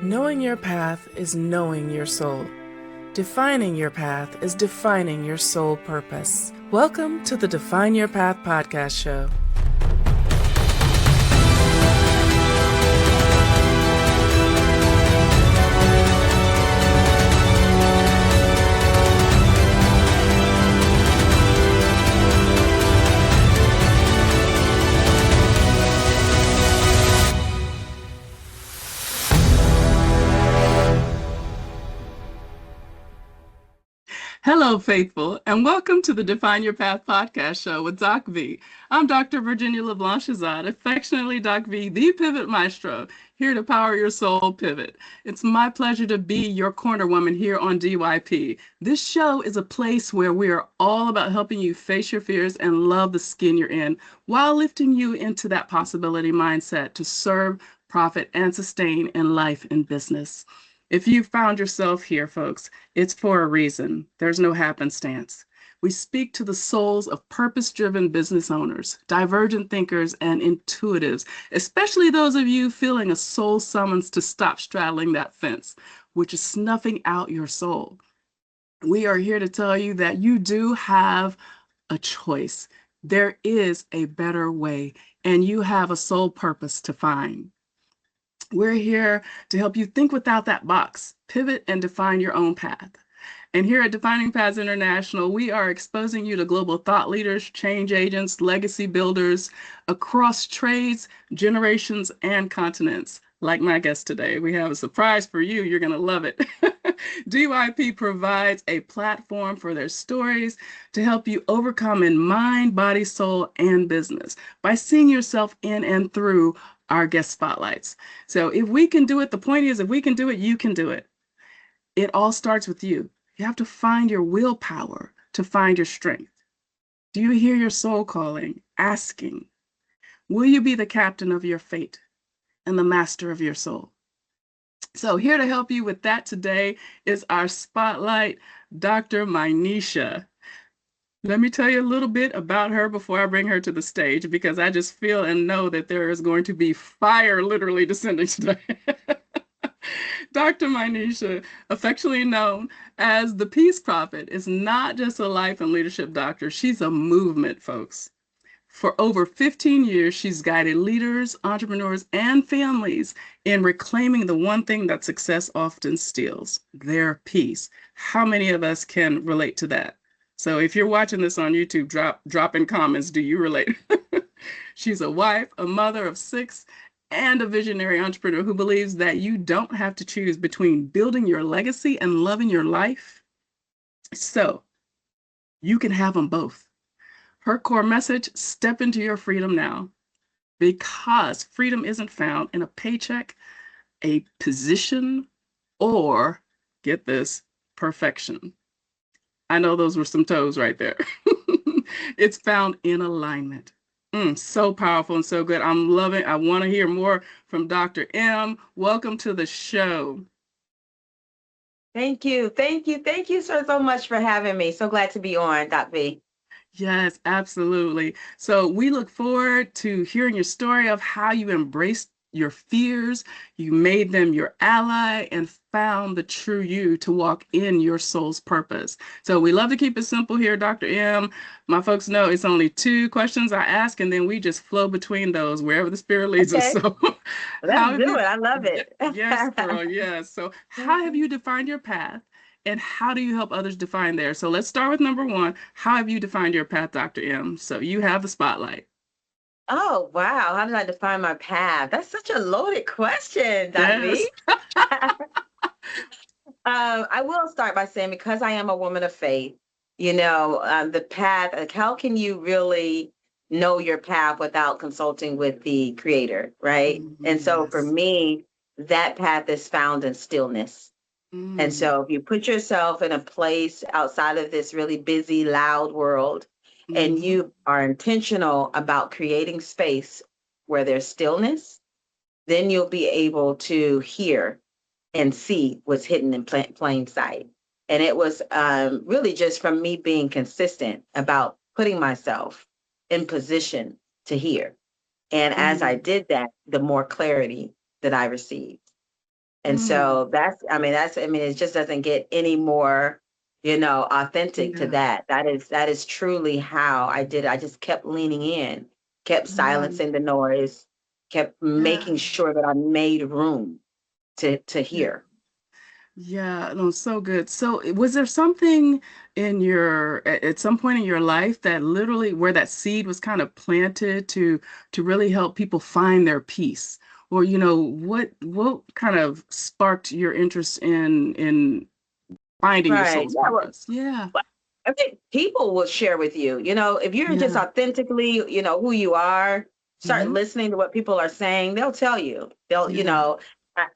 Knowing your path is knowing your soul. Defining your path is defining your soul purpose. Welcome to the Define Your Path podcast show. Hello, faithful, and welcome to the Define Your Path podcast show with DocV. I'm Dr. Virginia LeBlanc-Shazad, affectionately DocV, the Pivot Maestro, here to power your soul pivot. It's my pleasure to be your corner woman here on DYP. This show is a place where we are all about helping you face your fears and love the skin you're in, while lifting you into that possibility mindset to serve, profit, and sustain in life and business. If you found yourself here, folks, it's for a reason. There's no happenstance. We speak to the souls of purpose-driven business owners, divergent thinkers, and intuitives, especially those of you feeling a soul summons to stop straddling that fence, which is snuffing out your soul. We are here to tell you that you do have a choice. There is a better way, and you have a soul purpose to find. We're here to help you think without that box, pivot, and define your own path. And here at Defining Paths International, we are exposing you to global thought leaders, change agents, legacy builders across trades, generations, and continents. Like my guest today, we have a surprise for you. You're going to love it. DYP provides a platform for their stories to help you overcome in mind, body, soul, and business by seeing yourself in and through our guest spotlights. So if we can do it, the point is, if we can do it, you can do it. It all starts with you. You have to find your willpower to find your strength. Do you hear your soul calling, asking, will you be the captain of your fate and the master of your soul? So here to help you with that today is our spotlight, Dr. Minesha. Let me tell you a little bit about her before I bring her to the stage, because I just feel and know that there is going to be fire literally descending today. Dr. Minesha, affectionately known as the Peace Prophet, is not just a life and leadership doctor. She's a movement, folks. For over 15 years, she's guided leaders, entrepreneurs, and families in reclaiming the one thing that success often steals, their peace. How many of us can relate to that? So if you're watching this on YouTube, drop in comments, do you relate? She's a wife, a mother of 6, and a visionary entrepreneur who believes that you don't have to choose between building your legacy and loving your life. So you can have them both. Her core message, step into your freedom now, because freedom isn't found in a paycheck, a position, or, get this, perfection. I know those were some toes right there. It's found in alignment. So powerful and so good. I'm loving it. I want to hear more from Dr. M. Welcome to the show. Thank you. Thank you. Thank you so much for having me. So glad to be on, Doc V. Yes, absolutely. So we look forward to hearing your story of how you embraced your fears, you made them your ally, and found the true you to walk in your soul's purpose. So we love to keep it simple here, Dr. M. My folks know it's only 2 questions I ask, and then we just flow between those wherever the spirit leads us. So let's do it. I love it. Yes, girl. Yes. So how have you defined your path? And how do you help others define theirs? So let's start with number 1. How have you defined your path, Dr. M? So you have the spotlight. Oh, wow. How did I define my path? That's such a loaded question, Doc V. I will start by saying, because I am a woman of faith, the path, like, how can you really know your path without consulting with the creator, right? And so for me, that path is found in stillness. And so if you put yourself in a place outside of this really busy, loud world, and you are intentional about creating space where there's stillness, then you'll be able to hear and see what's hidden in plain sight. And it was really just from me being consistent about putting myself in position to hear. And as I did that, the more clarity that I received. And so it just doesn't get any more, authentic to Yeah. that. That is truly how I did it. I just kept leaning in, kept Yeah. silencing the noise, kept Yeah. making sure that I made room to Yeah. hear. Yeah, no, so good. So, was there something at some point in your life that literally where that seed was kind of planted to really help people find their peace? Or, what kind of sparked your interest in finding your Right. soul's Yeah. Well, purpose? Yeah. I think people will share with you, if you're just Yeah. authentically, who you are, start Hmm. listening to what people are saying, they'll tell you. Yeah.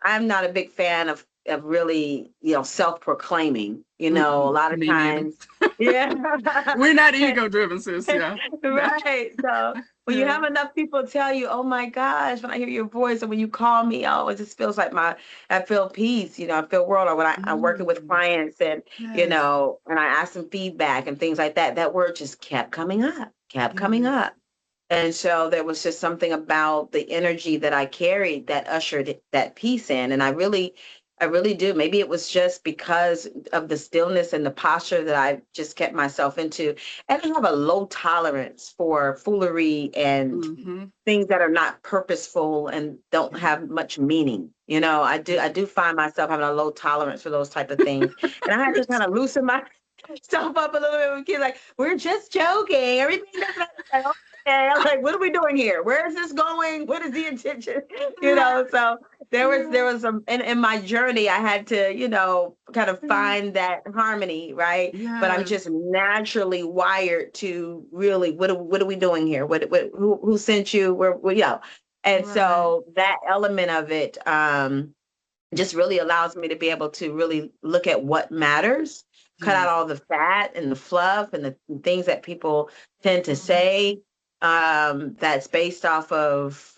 I'm not a big fan of really, self-proclaiming, a Mm-mm. lot of Me neither. times. Yeah. We're not ego driven, sis. Yeah. Yeah. Right. So when you Yeah. have enough people tell you, oh my gosh, when I hear your voice or when you call me, oh, it just feels like I feel peace, I feel world. Or when I'm working with Mm. clients and, Yes. and I ask them feedback and things like that, that word just kept coming up, kept coming Yes. up. And so there was just something about the energy that I carried that ushered that peace in. And I really do. Maybe it was just because of the stillness and the posture that I just kept myself into. And I have a low tolerance for foolery and Mm-hmm. things that are not purposeful and don't Yeah. have much meaning. I do find myself having a low tolerance for those type of things. And I had to kind of loosen myself up a little bit with kids, like, we're just joking. Everything doesn't like, okay. I'm like, what are we doing here? Where is this going? What is the intention? Right. So there Yeah. was some in my journey, I had to, kind of Yeah. find that harmony, right? But I'm Yes. just naturally wired to really, what are we doing here? Who sent you? And Right. so that element of it just really allows me to be able to really look at what matters, cut out Yes. all the fat and the fluff and the things that people tend to Mhm. say, that's based off of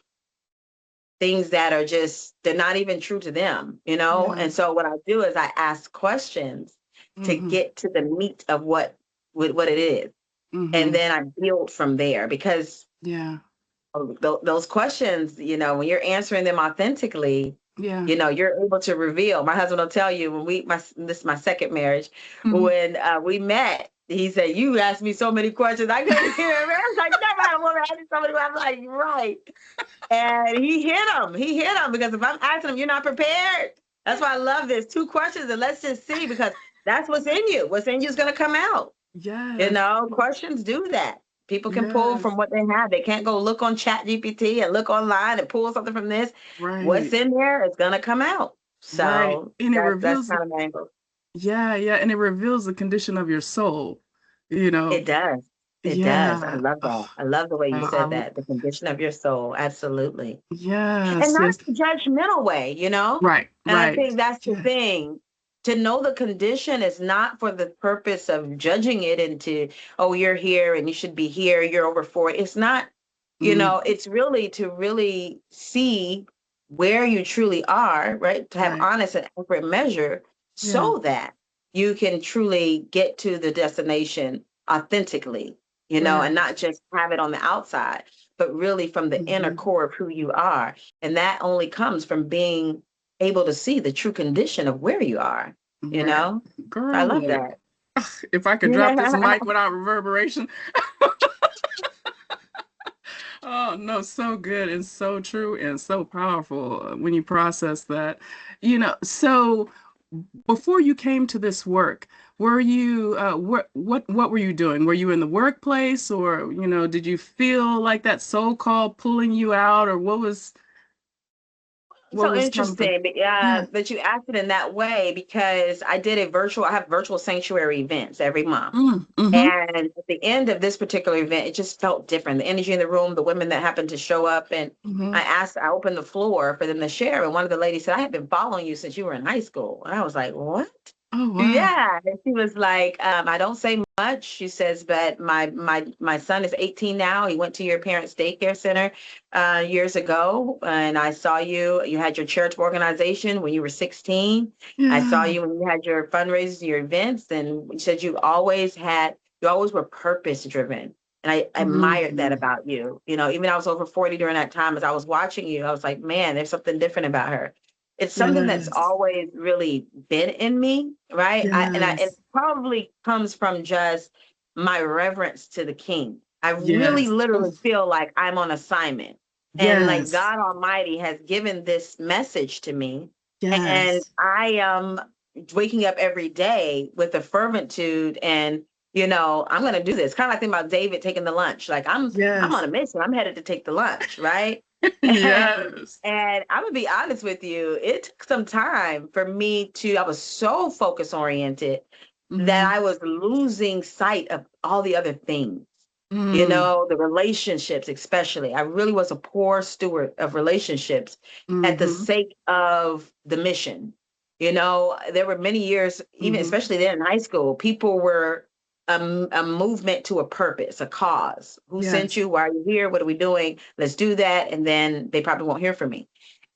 things that are just, they're not even true to them, And Yes. so what I do is I ask questions to Mhm. get to the meat of what it is. And Mhm. then I build from there because Yeah. those questions, when you're answering them authentically, Yeah. you're able to reveal. My husband will tell you this is my second marriage. Mhm. When we met, he said, "You asked me so many questions, I couldn't hear him." I was like, "Never had a woman ask me so many questions." I'm like, right. And he hit him. He hit him because if I'm asking him, you're not prepared. That's why I love this. Two questions and let's just see because that's what's in you. What's in you is going to come out. Yes. Questions do that. People can pull from Yes. what they have. They can't go look on Chat GPT and look online and pull something from this. What's Right. in there is going to come out. Right. So And it that's reveals kind of my angle. yeah, yeah, and it reveals the condition of your soul, you know. It does. It does. I Yeah. love that. I love the way you said I, that. The condition of your soul. Absolutely. And yes, not yes. in a judgmental way. Right, And I right. think that's the Yes. thing. To know the condition is not for the purpose of judging it into, oh, you're here and you should be here, you're over 40. It's not, Mm, it's really to really see where you truly are, right? To have right. honest and accurate measure Yeah. so that you can truly get to the destination authentically, and Yes. not just have it on the outside, but really from the inner Mhm. core of who you are. And that only comes from being able to see the true condition of where you are, you Right. know? I Girl, love look. that. If I could drop this mic without reverberation. Oh, no, so good and so true and so powerful when you process that. So before you came to this work, were you what were you doing? Were you in the workplace or, did you feel like that soul call pulling you out or what So was kind of the interesting yeah. that you acted in that way because I have virtual sanctuary events every month. Mm, mm-hmm. And at the end of this particular event, it just felt different. The energy in the room, the women that happened to show up, and Mm-hmm. I opened the floor for them to share. And one of the ladies said, I have been following you since you were in high school. And I was like, what? Oh wow. Yeah. And she was like, I don't say much. She says, but my son is 18 now. He went to your parents' daycare center years ago. And I saw you. You had your charitable organization when you were 16. I saw Yeah. you when you had your fundraisers, your events, and you said you always were purpose driven. And I admired that Mhm. about you. Even I was over 40 during that time as I was watching you, I was like, man, there's something different about her. It's something that's Yes. always really been in me, right? It Yes. probably comes from just my reverence to the King. I really Yes. literally Oof. feel like I'm on assignment. And like Yes. God Almighty has given this message to me. And Yes. I am waking up every day with a ferventude and I'm gonna do this. Kind of like thinking about David taking the lunch. Like I'm on Yes. a mission. I'm headed to take the lunch, right? Yes. And I'm gonna be honest with you, it took some time for me I was so focus oriented that Mm-hmm. I was losing sight of all the other things, Mm. the relationships, especially. I really was a poor steward of relationships at the Mm-hmm. sake of the mission. There were many years, even Mm-hmm. especially then in high school, people were a movement to a purpose, a cause. Who sent Yes. you? Why are you here? What are we doing? Let's do that. And then they probably won't hear from me.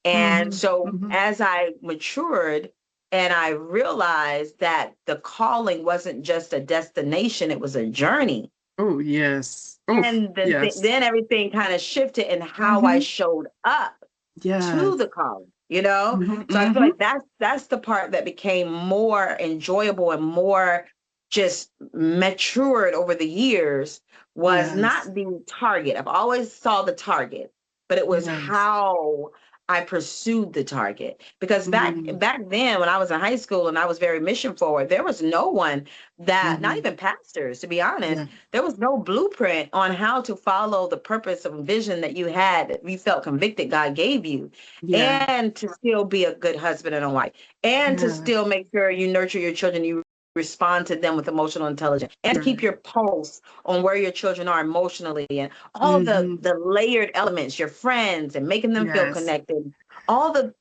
And Mm-hmm. so Mm-hmm. as I matured and I realized that the calling wasn't just a destination, it was a journey. Oh, yes. Oh, And yes. then everything kind of shifted in how I Mm-hmm. showed up to Yes. the calling. Mm-hmm. So I feel Mm-hmm. like that's the part that became more enjoyable and more just matured over the years was Yes. not the target. I've always saw the target, but it was Yes. how I pursued the target. Because Mm-hmm. back then when I was in high school and I was very mission forward, there was no one that, not Mm-hmm. even pastors, to be honest, Yeah. there was no blueprint on how to follow the purpose and vision that you had, that you felt convicted God gave you, Yeah. and to still be a good husband and a wife, and to Yeah. still make sure you nurture your children, you respond to them with emotional intelligence, and to keep Right. your pulse on where your children are emotionally, and all the Mm-hmm. the layered elements, your friends, and making them feel Yes. connected. All the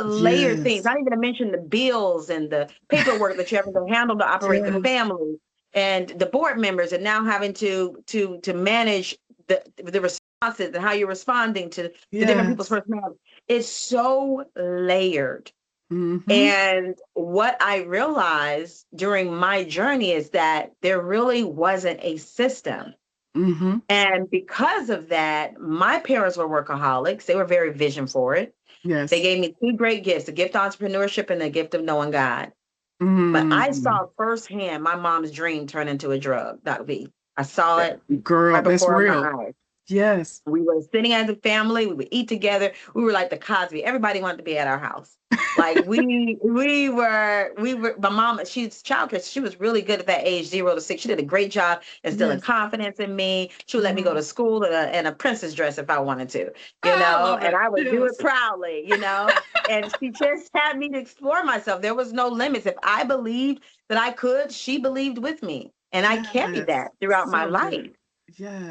layered things, Yes. not even to mention the bills and the paperwork that you have to handle to operate the Yes. family and the board members, and now having to manage the responses and how you're responding to the different people's Yes. personalities. It's so layered. Mm-hmm. And what I realized during my journey is that there really wasn't a system. Mm-hmm. And because of that, my parents were workaholics. They were very vision forward. They Yes. gave me two great gifts, the gift of entrepreneurship and the gift of knowing God. But I Mm. saw firsthand my mom's dream turn into a drug, DocV. I saw it Girl, right that's before my real. eyes. Yes. We were sitting as a family. We would eat together. We were like the Cosby. Everybody wanted to be at our house. Like we were. My mom, she's childcare. She was really good at that age, 0 to 6. She did a great job instilling Yes. confidence in me. She would let me go Mm-hmm. to school in a princess dress if I wanted to, I love and it. I would do it Yes. proudly. And she just had me to explore myself. There was no limits. If I believed that I could, she believed with me, and I carried Yes. that throughout my So life. good.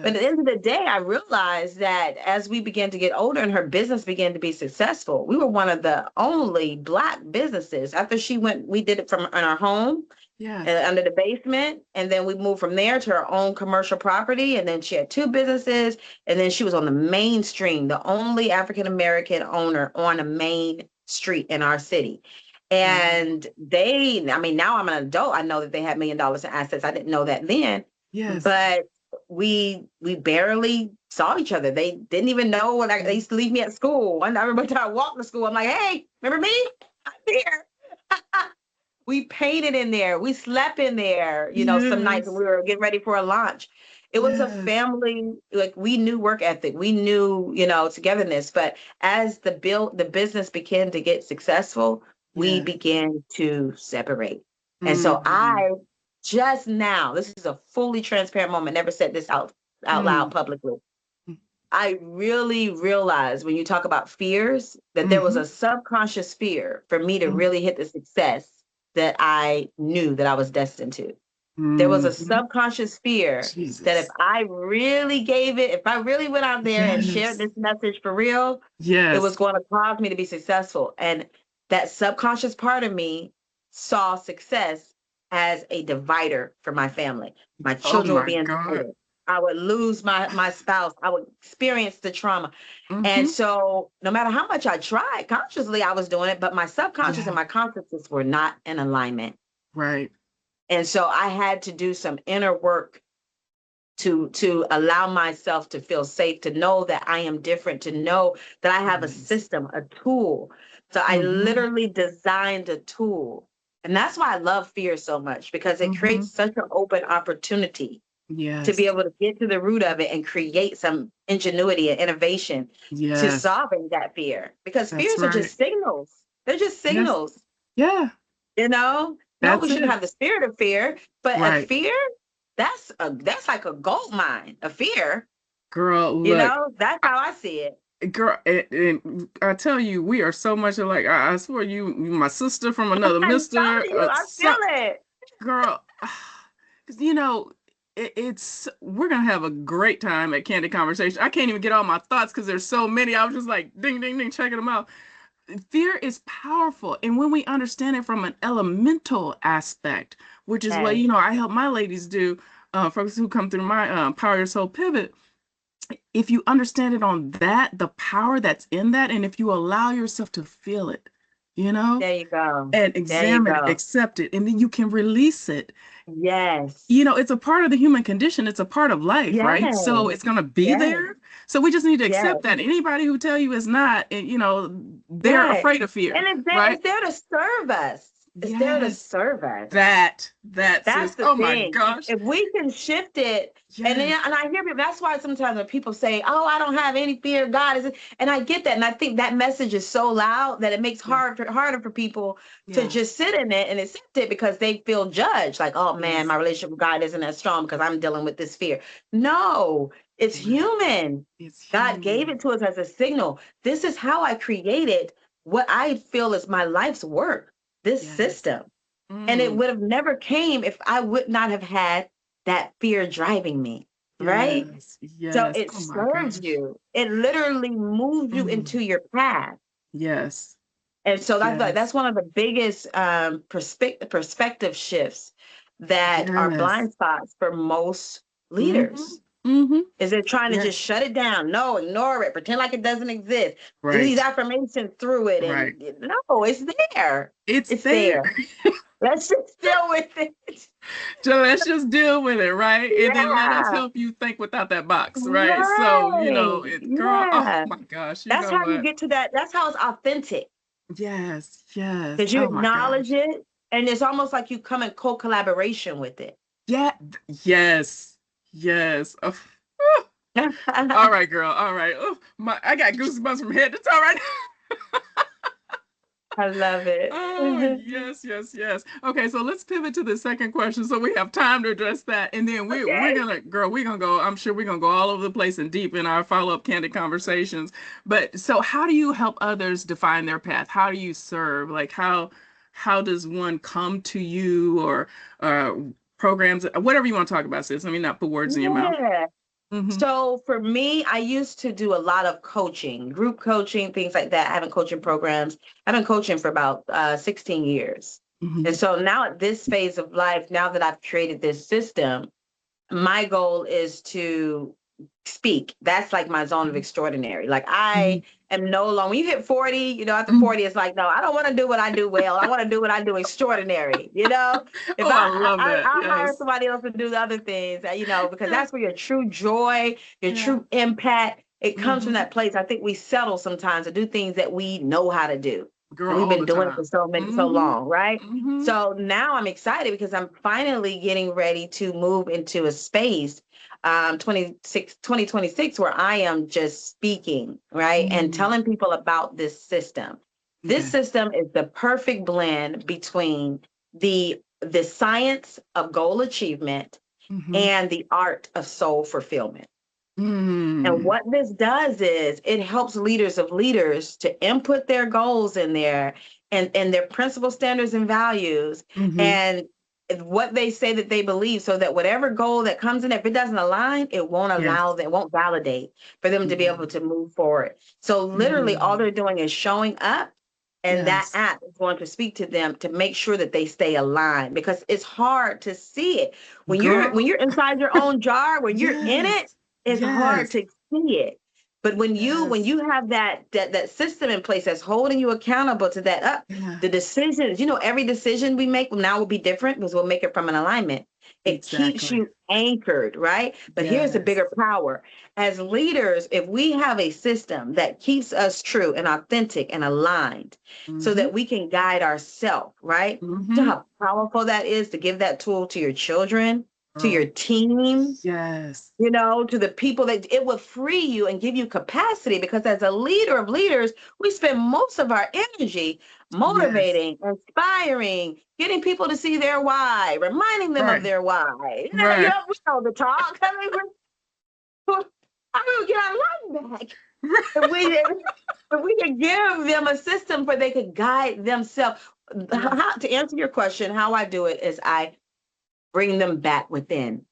But at Yes. the end of the day, I realized that as we began to get older and her business began to be successful, we were one of the only Black businesses. After she went, we did it from in our home Yes. under the basement. And then we moved from there to her own commercial property. And then she had two businesses. And then she was on the mainstream, the only African American owner on a main street in our city. Wow. And I mean, now I'm an adult. I know that they had $1 million in assets. I didn't know that then, Yes. but we barely saw each other. They didn't even know when they used to leave me at school. And I remember I walked to school. I'm like, hey, remember me? I'm here. We painted in there. We slept in there, some nights when Yes. we were getting ready for a launch. It was a Yes. family, like we knew work ethic. We knew, togetherness. But as the business began to get successful, we Yes. began to separate. And so Mm-hmm. I just now, this is a fully transparent moment, never said this out loud publicly. I really realized when you talk about fears that there was Mm-hmm. a subconscious fear for me to Mm-hmm. really hit the success that I knew that I was destined to. There was a Mm-hmm. subconscious fear that if Jesus. I really gave it, if I really went out there and shared Yes. this message for real, it was Yes. going to cause me to be successful. And that subconscious part of me saw success as a divider for my family. My Oh children would my be God. entitled. I would lose my spouse. I would experience the trauma. And Mm-hmm. so no matter how much I tried, consciously I was doing it, but my subconscious and Yeah. my consciousness were not in alignment. Right. And so I had to do some inner work to allow myself to feel safe, to know that I am different, to know that I have a Yes. system, a tool So I literally designed a tool. And that's why I love fear so much, because it creates such an open opportunity to be Yes. able to get to the root of it and create some ingenuity and innovation to Yes. solving that fear. Because That's fears are right. just signals. They're just Yes. signals, Yeah. you know? No, we That's shouldn't it. have the spirit of fear, but a Right. fear, that's like a gold mine. A fear, Girl, you look. know, that's how I see it. Girl, and I tell you, we are so much alike. I swear, you my sister from another I'm mister. telling you, I feel it. Girl, 'cause, you know, it's we're gonna have a great time at Candid Conversation. I can't even get all my thoughts because there's so many. I was just like, ding, ding, ding, checking them out. Fear is powerful, and when we understand it from an elemental aspect, which is what Yes, I help my ladies do, folks who come through my Power Your Soul Pivot. If you understand it on that, the power that's in that, and if you allow yourself to feel it, you know, there you go. and There you examine it, go. accept it, and then you can release it. Yes. It's a part of the human condition. It's a part of life, right? So Yes. it's going to be Yes. there. So we just need to Yes. accept that. Anybody who tell you it's not, they're Right. afraid of fear, And right? it's there to serve us. It's there to Yes, serve us. that That's sis. the Oh my thing. gosh. If we can shift it, Yes, and I hear people, that's why sometimes when people say, "Oh, I don't have any fear of God," and I get that, and I think that message is so loud that it makes yeah, harder for people to yeah, just sit in it and accept it because they feel judged, like, "Oh man, yes, my relationship with God isn't as strong because I'm dealing with this fear." No, it's right. human. It's God gave human. it to us as a signal. This is how I created what I feel is my life's work. This Yes. system. And it Mm, would have never came if I would not have had that fear driving me, right? yes, So yes. it Oh my serves gosh. you. It literally moves you into Mm, your path. yes, And so yes, that's one of the biggest perspective shifts that are yes. blind spots for most Mm-hmm. leaders. Mm-hmm. Is they're trying to Yes. just shut it down. No, ignore it, pretend like it doesn't exist. Do these Right. affirmations through it. Right. And no, it's there. It's It's there. there. Let's just deal with it. So let's just deal with it, right? And then let us Yeah. help you think without that box, right? So, Right. girl, oh Yeah. my gosh, you That's know how you what? get to that. That's how it's authentic Yes, yes. because you Oh my acknowledge gosh. it and it's almost like you come in co-collaboration with it. Yeah. Yes. Yes. Oh, all right, girl. All right. Oh, I got goosebumps from head to toe right I love it. Oh, yes, yes, yes. Okay, so let's pivot to the second question so we have time to address that. And then we're Okay. gonna, girl, we're gonna go, I'm sure we're gonna go all over the place and deep in our follow-up candid conversations. But so how do you help others define their path? How do you serve? Like how does one come to you or uh programs, whatever you want to talk about, sis. Let me not put words in your mouth. Yeah. Mm-hmm. So for me, I used to do a lot of coaching, group coaching, things like that, having coaching programs. I've been coaching for about 16 years. Mm-hmm. And so now at this phase of life, now that I've created this system, my goal is to speak. That's like my zone of extraordinary. Like Mm-hmm. I am no longer, when you hit 40, after Mm-hmm. 40, it's like, no, I don't want to do what I do well. I want to do what I do extraordinary. If Oh, I love that. I hire Yes. somebody else to do the other things, because that's where your true joy, your Yeah. true impact, it comes from Mm-hmm. that place. I think we settle sometimes to do things that we know how to do. Girl, And we've all been the doing it for time. so Mm-hmm. long, right? Mm-hmm. So now I'm excited because I'm finally getting ready to move into a space 2026 where I am just speaking, right? And Mm. telling people about this system. This Okay. system is the perfect blend between the science of goal achievement Mm-hmm. and the art of soul fulfillment. And Mm. what this does is it helps leaders of leaders to input their goals in there and their principles, standards, and values, Mm-hmm. and what they say that they believe, so that whatever goal that comes in, if it doesn't align, it won't Yes. allow them, it won't validate for them to be Yeah. able to move forward. So literally all Mm. they're doing is showing up, and that Yes. app is going to speak to them to make sure that they stay aligned, because it's hard to see it when Girl. you're inside your own jar, when you're in it. Yes. It's hard Yes. to see it. But when Yes. you have that system in place that's holding you accountable to that, Yeah. the decisions, every decision we make now will be different because we'll make it from an alignment. It keeps Exactly. you anchored, right? But here's the Yes. bigger power. As leaders, if we have a system that keeps us true and authentic and aligned so Mm-hmm. that we can guide ourselves, right? You know Mm-hmm. how powerful that is to give that tool to your children, to your Girl. team, Yes. to the people that it will free you and give you capacity because as a leader of leaders, we spend most of our energy Yes. motivating, inspiring, getting people to see their why, reminding them of Right. their why. Right. We know the talk. I mean, get our life back. If we could give them a system where they could guide themselves. Yeah. To answer your question, how I do it is I bring them back within.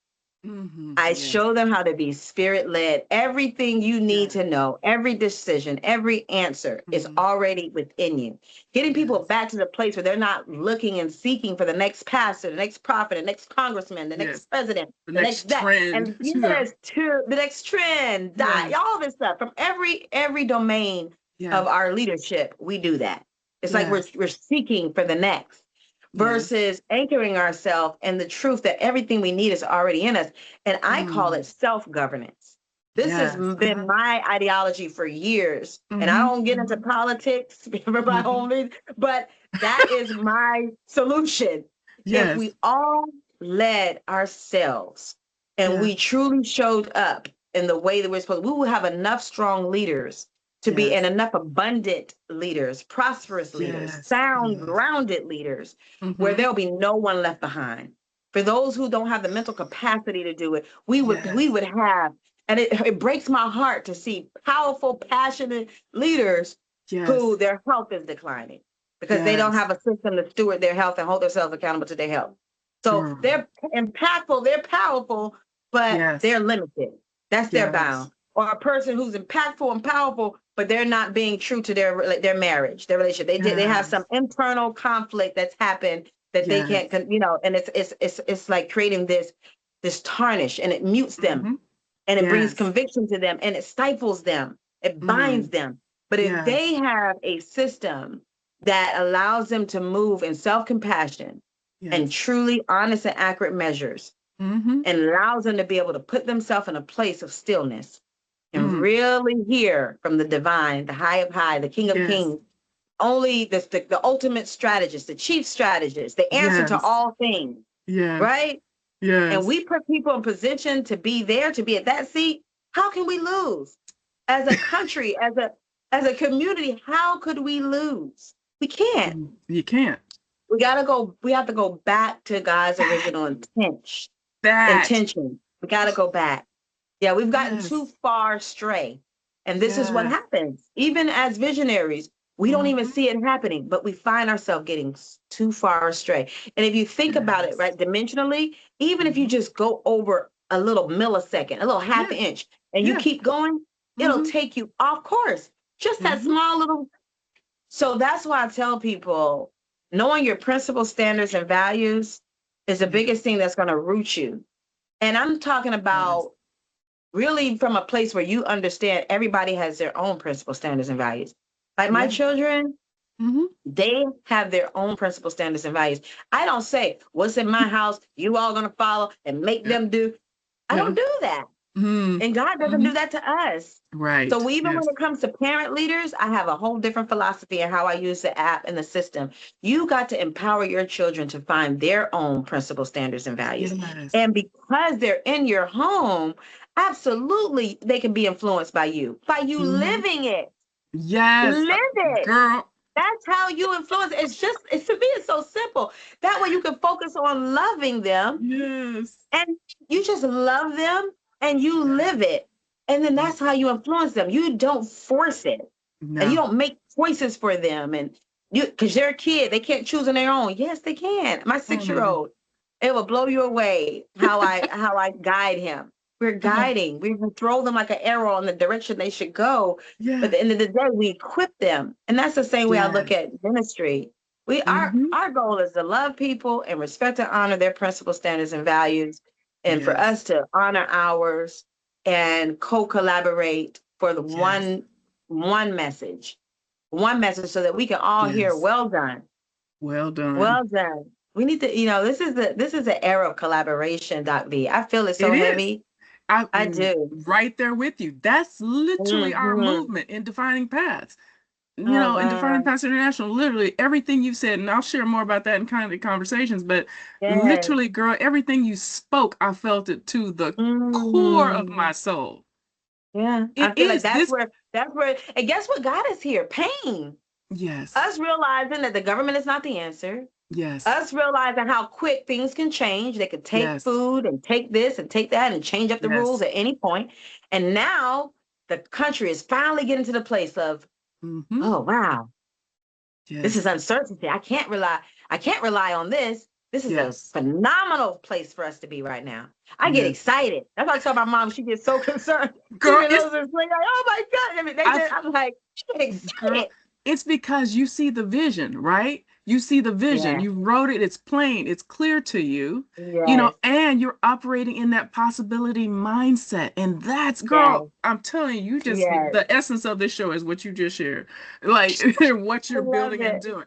Mm-hmm. I Yes. show them how to be spirit led. Everything you need Yes. to know, every decision, every answer is Mm-hmm. already within you. Getting people Yes. back to the place where they're not looking and seeking for the next pastor, the next prophet, the next congressman, the Yes. next president, The the next next that. trend. And Yeah. yes, to the next trend, Yes. all this stuff from every domain Yes. of our leadership, we do that. It's like Yes. we're seeking for the next Yes. versus anchoring ourselves in the truth that everything we need is already in us. And I call Mm. it self-governance. This has Yes. been my ideology for years. And I Mm-hmm. don't get into politics for my Mm-hmm. own reason, but that is my solution. If Yes. we all led ourselves and Yes. we truly showed up in the way that we're supposed, we will have enough strong leaders to be and Yes. enough abundant leaders, prosperous leaders, Yes. sound, Yes. grounded leaders, where Mm-hmm. there'll be no one left behind. For those who don't have the mental capacity to do it, we Yes. would have, and it breaks my heart to see powerful, passionate leaders who Yes. their health is declining because they don't Yes. have a system to steward their health and hold themselves accountable to their health. So Girl. they're impactful, they're powerful, but Yes. they're limited. That's their Yes. bound. Or a person who's impactful and powerful, but they're not being true to their marriage, their relationship. They have Yes. some internal conflict that's happened that they Yes. can't, and it's like creating this tarnish, and it mutes them, Mm-hmm. and it brings Yes. conviction to them, and it stifles them, it binds Mm. them. But if Yes. they have a system that allows them to move in self-compassion and Yes. truly honest and accurate measures, Mm-hmm. and allows them to be able to put themselves in a place of stillness and Mm. really hear from the divine, the high of high, the king of Yes. kings, only the ultimate strategist, the chief strategist, the answer to Yes. all things, Yes. right? And Yes. we put people in position to be there, to be at that seat. How can we lose? As a country, as a community, how could we lose? We can't. You can't. We have to go back to God's That. original That. intention. We gotta go back. Yeah, we've gotten too Yes. far astray. And this is what Yes. happens. Even as visionaries, we don't even Mm-hmm. see it happening, but we find ourselves getting too far astray. And if you think about it, Yes. right, dimensionally, even if you Mm-hmm. just go over a little millisecond, a little half Yeah. inch, and you Yeah. keep going, it'll Mm-hmm. take you off course. Just that Mm-hmm. small little. So that's why I tell people knowing your principles, standards, and values is the Yeah. biggest thing that's going to root you. And I'm talking Yes. about really from a place where you understand everybody has their own principles, standards, and values. Like my Yeah. children, Mm-hmm. they have their own principles, standards, and values. I don't say, what's in my house, you all gonna follow and make Yeah. them do. I Yeah. don't do that. Mm. And God doesn't Mm-hmm. do that to us. Right. So even when Yes. it comes to parent leaders, I have a whole different philosophy in how I use the app and the system. You got to empower your children to find their own principles, standards, and values. Yes. And because they're in your home, absolutely they can be influenced by you Mm-hmm. living it. Yes. Live it. Girl. That's how you influence. It's to me, it's so simple. That way you can focus on loving them Yes. and you just love them and you Yeah. live it. And then Yeah. that's how you influence them. You don't force it and you No. don't make choices for them. And because they're a kid, they can't choose on their own. Yes, they can. My Mm-hmm. 6-year-old, it will blow you away how I guide him. We're Oh, guiding. We can throw them like an arrow in the direction they should go. But at yeah. the end of the day, we equip them. And that's the same way I look Yes. at ministry. We Mm-hmm. our goal is to love people and respect and honor their principles, standards, and values, and for Yes. us to honor ours and co-collaborate for the Yes. one message, so that we can all hear, Yes. well done, Well done. well done. We need to, this is an era of collaboration, Doc V. I feel it's so It is. heavy. I do. Right there with you. That's literally our Mhm. movement in defining paths. Oh, In Defining wow. Paths International, literally everything you said, and I'll share more about that in kind of conversations, but Yes. literally, girl, everything you spoke, I felt it to the core of Mm. my soul. Yeah. I It feel like is this. that's where, and guess what got us here? Pain. Yes, Us realizing that the government is not the answer. yes, Us realizing how quick things can change. They could take yes, food and take this and take that and change up the rules yes. at any point. And now the country is finally getting to the place of, Mm-hmm. oh wow, this is Yes, uncertainty. I can't rely on this. This is a yes, phenomenal place for us to be right now. I get yes. excited. That's why I tell my mom she gets so concerned. She Girl, even knows it's like, oh my God. I mean, I, I'm like, she get girl, excited. it's because you see the vision, right? You see the vision. Yeah. You wrote it, it's plain, it's clear to you, Yes. and you're operating in that possibility mindset. And that's, Yes. girl, I'm telling you, Yes. the essence of this show is what you just shared. Like what I you're love building and it. doing.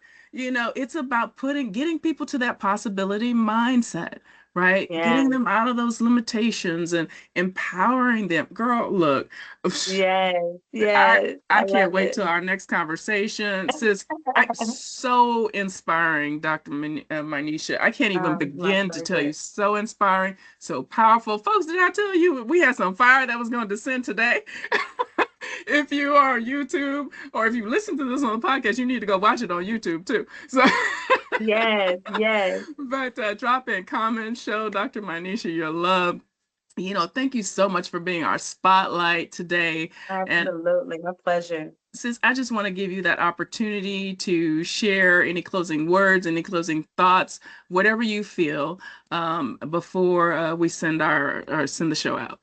It's about getting people to that possibility mindset, right? Yeah. Getting them out of those limitations and empowering them. Girl, look. Yes. I Yes. I I can't love wait it. till our next conversation. Sis, so inspiring, Dr. Minesha. I can't even My begin to tell you. pleasure. So inspiring, so powerful. Folks, did I tell you we had some fire that was going to descend today? If you are on YouTube or if you listen to this on the podcast, you need to go watch it on YouTube too. So, Yes. Yes. but drop in comments, show Dr. Minesha your love. Thank you so much for being our spotlight today. And Absolutely. My pleasure. sis, I just want to give you that opportunity to share any closing words, any closing thoughts, whatever you feel, before we send or send the show out.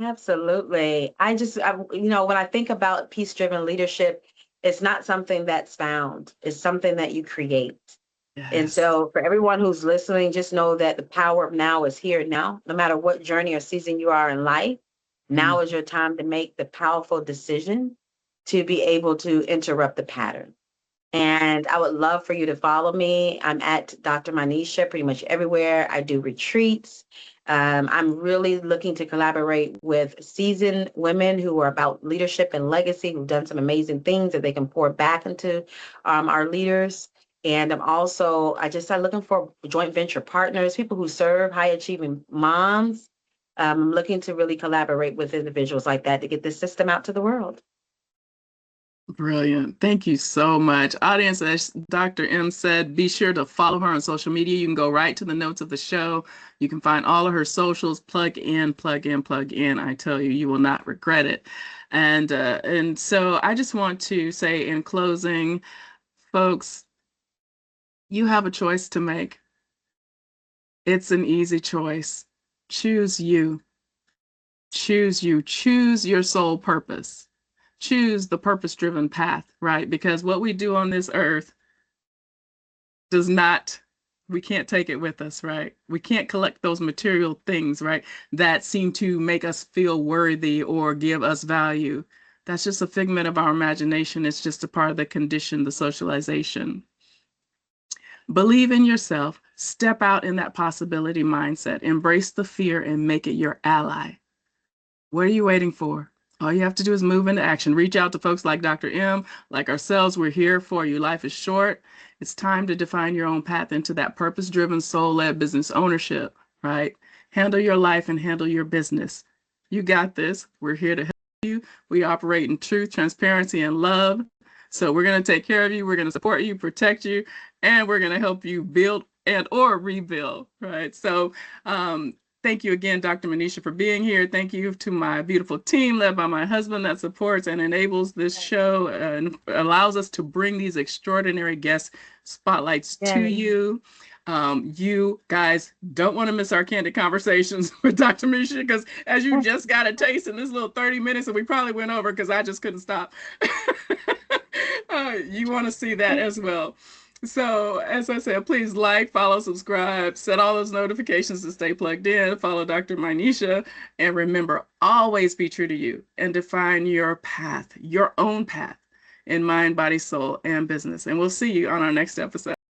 Absolutely. When I think about peace-driven leadership, it's not something that's found. It's something that you create. And Yes. so for everyone who's listening, just know that the power of now is here now. No matter what journey or season you are in life, now is Mhm. your time to make the powerful decision to be able to interrupt the pattern. And I would love for you to follow me. I'm at Dr. Minesha pretty much everywhere. I do retreats. I'm really looking to collaborate with seasoned women who are about leadership and legacy, who've done some amazing things that they can pour back into our leaders. And I just started looking for joint venture partners, people who serve high achieving moms. I'm looking to really collaborate with individuals like that to get this system out to the world. Brilliant. Thank you so much. Audience, as Dr. M said, be sure to follow her on social media. You can go right to the notes of the show. You can find all of her socials. Plug in, plug in, plug in. I tell you, you will not regret it. And so I just want to say in closing, folks, you have a choice to make. It's an easy choice. Choose you. Choose you. Choose your soul purpose. Choose the purpose-driven path, right? Because what we do on this earth does not, we can't take it with us, right? We can't collect those material things, right? That seem to make us feel worthy or give us value. That's just a figment of our imagination. It's just a part of the condition, the socialization. Believe in yourself, step out in that possibility mindset, embrace the fear and make it your ally. What are you waiting for? All you have to do is move into action. Reach out to folks like Dr. M, like ourselves. We're here for you. Life is short. It's time to define your own path into that purpose-driven, soul-led business ownership, right? Handle your life and handle your business. You got this. We're here to help you. We operate in truth, transparency, and love. So we're going to take care of you. We're going to support you, protect you, and we're going to help you build and or rebuild, right? So thank you again, Dr. Minesha, for being here. Thank you to my beautiful team led by my husband that supports and enables this show and allows us to bring these extraordinary guest spotlights to Yes. you. You guys don't want to miss our candid conversations with Dr. Minesha because as you just got a taste in this little 30 minutes, and we probably went over because I just couldn't stop. You want to see that as well. So, as I said, please like, follow, subscribe, set all those notifications to stay plugged in, follow Dr. Minesha, and remember, always be true to you and define your path, your own path in mind, body, soul, and business. And we'll see you on our next episode.